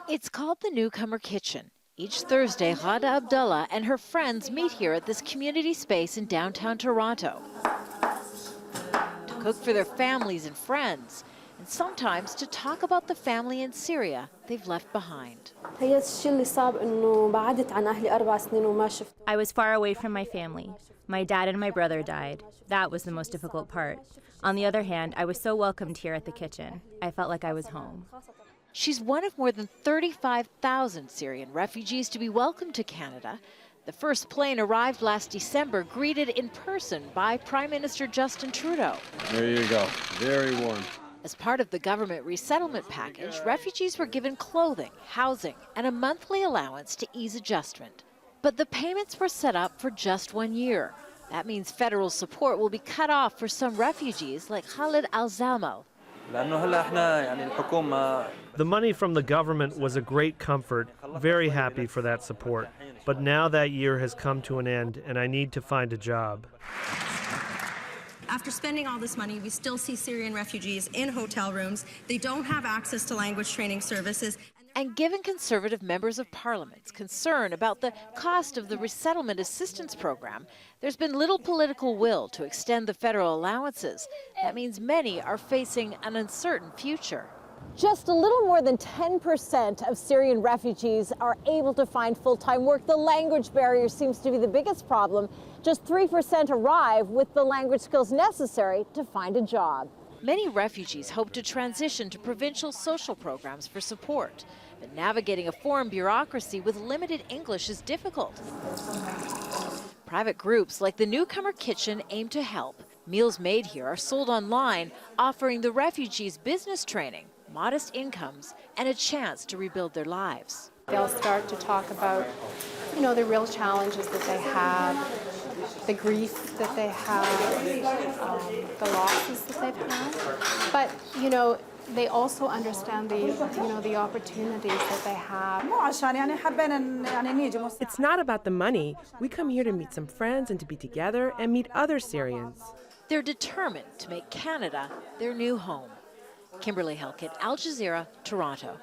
It's called the Newcomer Kitchen. Each Thursday, ABDULHA and her friends meet here at this community space in downtown Toronto to cook for their families and friends, and sometimes to talk about the family in Syria they've left behind. I was far away from my family. My dad and my brother died. That was the most difficult part. On the other hand, I was so welcomed here at the kitchen. I felt like I was home. She's one of more than 35,000 Syrian refugees to be welcomed to Canada. The first plane arrived last December, greeted in person by Prime Minister Justin Trudeau. There you go, very warm. As part of the government resettlement package, refugees were given clothing, housing, and a monthly allowance to ease adjustment. But the payments were set up for just 1 year. That means federal support will be cut off for some refugees like KHALID ALZAMEL. The money from the government was a great comfort, very happy for that support. But now that year has come to an end and I need to find a job. After spending all this money, we still see Syrian refugees in hotel rooms. They don't have access to language training services. And given Conservative members of Parliament's concern about the cost of the resettlement assistance program, there's been little political will to extend the federal allowances. That means many are facing an uncertain future. Just a little more than 10% of Syrian refugees are able to find full-time work. The language barrier seems to be the biggest problem. Just 3% arrive with the language skills necessary to find a job. Many refugees hope to transition to provincial social programs for support, but navigating a foreign bureaucracy with limited English is difficult. Private groups like the Newcomer Kitchen aim to help. Meals made here are sold online, offering the refugees business training, modest incomes, and a chance to rebuild their lives. They'll start to talk about, the real challenges that they have, the grief that they have, the losses that they've had. But, they also understand the opportunities that they have. It's not about the money. We come here to meet some friends and to be together and meet other Syrians. They're determined to make Canada their new home. Kimberly, Halkett, Al Jazeera, Toronto.